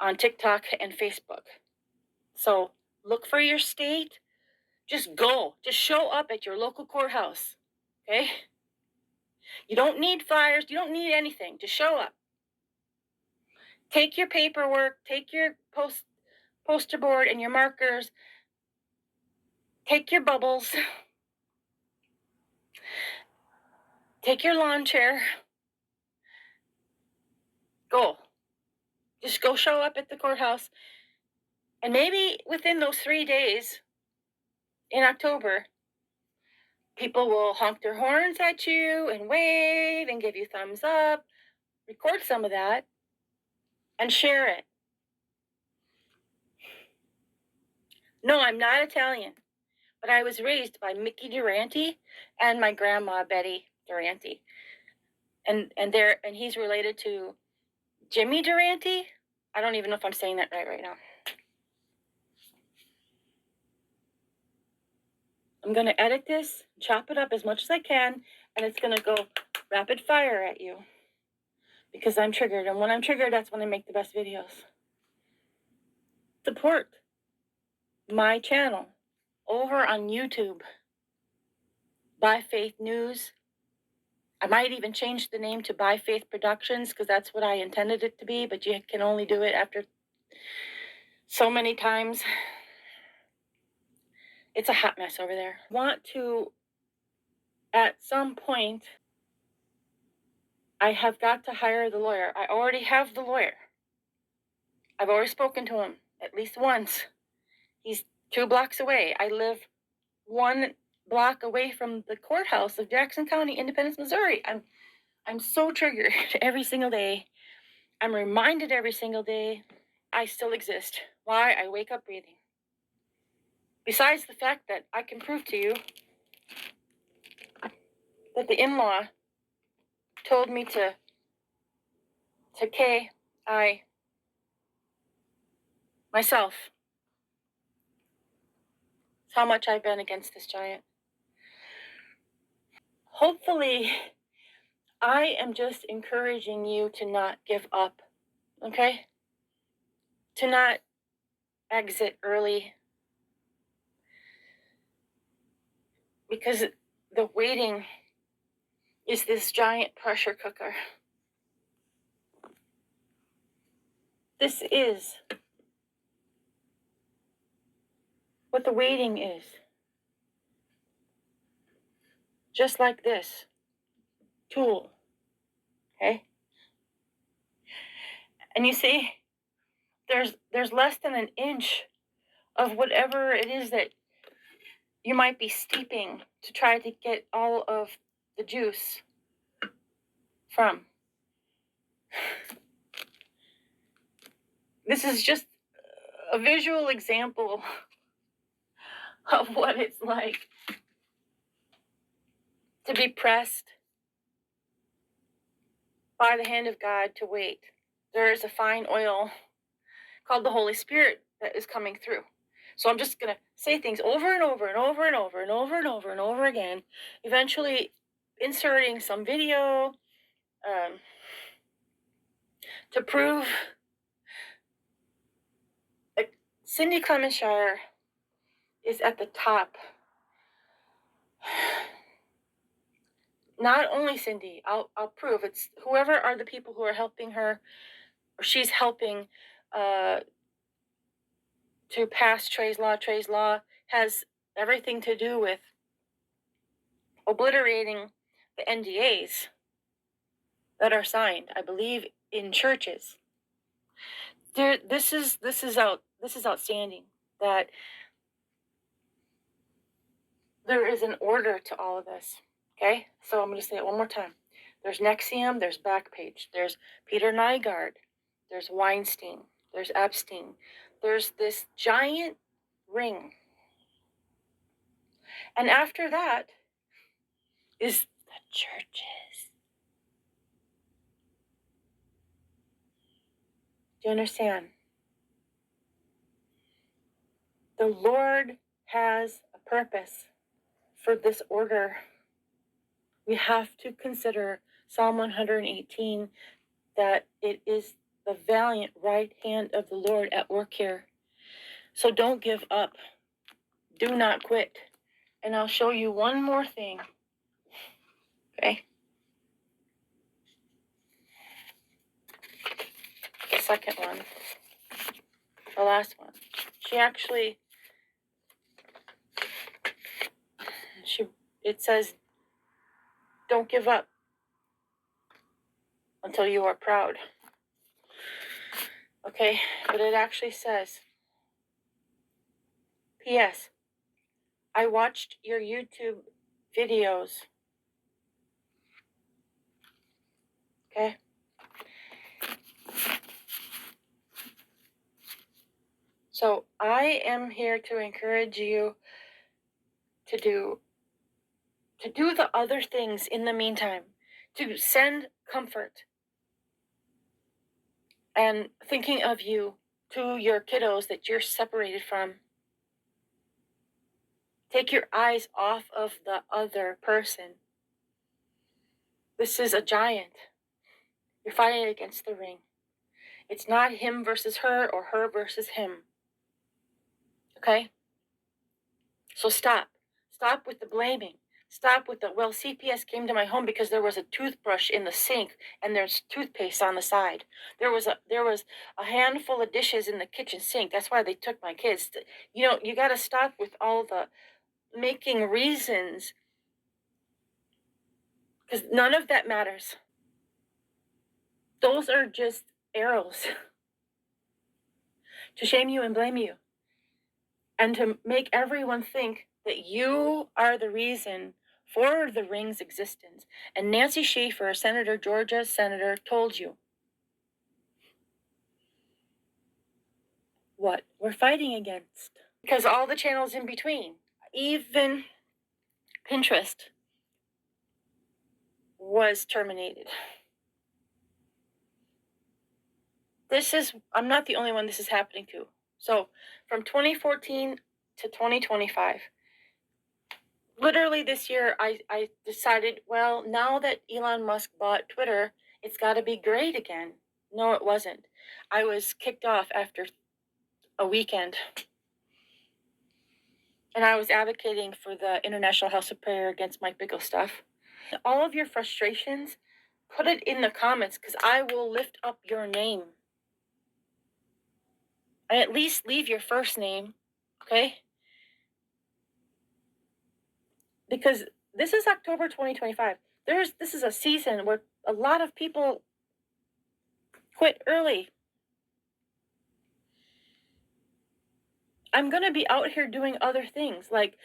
on TikTok and Facebook. So look for your state. Just go. Just show up at your local courthouse. Okay? You don't need flyers. You don't need anything. Just show up. Take your paperwork. Take your poster board and your markers. Take your bubbles. Take your lawn chair. Go. Just go show up at the courthouse. And maybe within those 3 days in October, people will honk their horns at you and wave and give you thumbs up. Record some of that and share it. No, I'm not Italian, but I was raised by Mickey Durante and my grandma Betty Durante. And he's related to Jimmy Durante. I don't even know if I'm saying that right now. I'm going to edit this, chop it up as much as I can, and it's going to go rapid fire at you because I'm triggered. And when I'm triggered, that's when I make the best videos. Support my channel over on YouTube, By Faith News. I might even change the name to By Faith Productions because that's what I intended it to be, but you can only do it after so many times. It's a hot mess over there. Want to, at some point, I have got to hire the lawyer. I already have the lawyer. I've already spoken to him at least once. He's 2 blocks away. I live 1 block away from the courthouse of Jackson County, Independence, Missouri. I'm so triggered every single day. I'm reminded every single day I still exist. Why? I wake up breathing. Besides the fact that I can prove to you that the in-law told me to KI myself. It's how much I've been against this giant. Hopefully, I am just encouraging you to not give up, okay? To not exit early. Because the waiting is this giant pressure cooker. This is what the waiting is. Just like this tool, okay? And you see, there's less than an inch of whatever it is that you might be steeping to try to get all of the juice from. This is just a visual example of what it's like to be pressed by the hand of God to wait. There is a fine oil called the Holy Spirit that is coming through. So I'm just going to say things over and over and over and over and over and over and over again, eventually inserting some video to prove that Cindy Clemenshire is at the top. Not only Cindy, I'll prove it's whoever are the people who are helping her, or she's helping to pass Trey's Law. Trey's Law has everything to do with obliterating the NDAs that are signed, I believe, in churches. This is outstanding that there is an order to all of this. Okay, so I'm going to say it one more time. There's Nexium, there's Backpage, there's Peter Nygaard, there's Weinstein, there's Epstein, there's this giant ring. And after that is the churches. Do you understand? The Lord has a purpose for this order. We have to consider Psalm 118, that it is the valiant right hand of the Lord at work here. So don't give up. Do not quit. And I'll show you one more thing. Okay? The second one. The last one. It says, don't give up until you are proud. Okay? But it actually says, P.S. I watched your YouTube videos. Okay? So I am here to encourage you to do the other things in the meantime, to send comfort and thinking of you to your kiddos that you're separated from. Take your eyes off of the other person. This is a giant. You're fighting against the ring. It's not him versus her or her versus him. Okay? So stop. Stop with the blaming. Stop with the, well, CPS came to my home because there was a toothbrush in the sink and there's toothpaste on the side. There was a handful of dishes in the kitchen sink. That's why they took my kids. You know, you got to stop with all the making reasons, because none of that matters. Those are just arrows to shame you and blame you, and to make everyone think that you are the reason for the ring's existence. And Nancy Schaefer, Georgia Senator, told you what we're fighting against. Because all the channels in between, even Pinterest, was terminated. I'm not the only one this is happening to. So from 2014 to 2025, literally this year, I decided, well, now that Elon Musk bought Twitter, it's got to be great again. No, it wasn't. I was kicked off after a weekend. And I was advocating for the International House of Prayer against Mike Bickle stuff. All of your frustrations, put it in the comments, because I will lift up your name. And at least leave your first name, okay? Because this is October 2025. This is a season where a lot of people quit early. I'm going to be out here doing other things like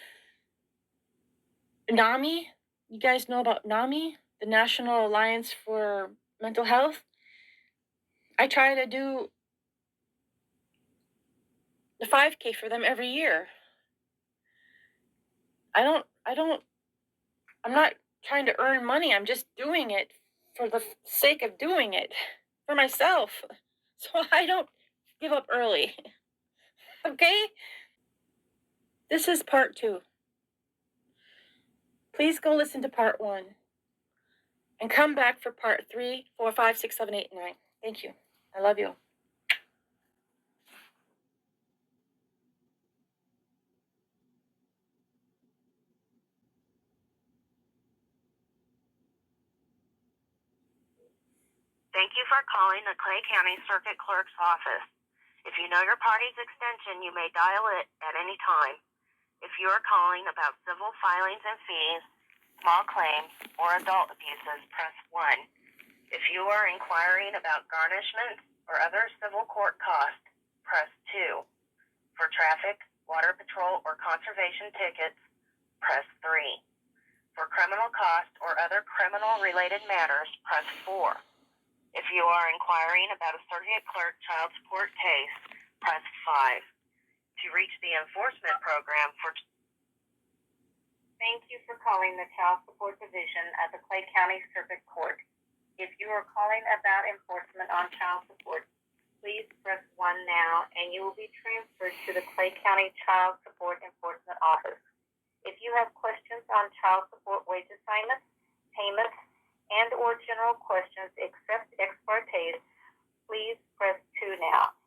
NAMI. You guys know about NAMI, the National Alliance for Mental Health? I try to do the 5K for them every year. I'm not trying to earn money. I'm just doing it for the sake of doing it for myself. So I don't give up early. Okay? This is part 2. Please go listen to part 1 and come back for part 3, 4, 5, 6, 7, 8, and 9. Thank you. I love you. Thank you for calling the Clay County Circuit Clerk's office. If you know your party's extension, you may dial it at any time. If you are calling about civil filings and fees, small claims, or adult abuses, press 1. If you are inquiring about garnishments or other civil court costs, press 2. For traffic, water patrol, or conservation tickets, press 3. For criminal costs or other criminal-related matters, press 4. If you are inquiring about a circuit clerk child support case, press 5. To reach the enforcement program Thank you for calling the Child Support Division at the Clay County Circuit Court. If you are calling about enforcement on child support, please press 1 now and you will be transferred to the Clay County Child Support Enforcement Office. If you have questions on child support wage assignments, payments, and or general questions except ex parte, please press press 2 now.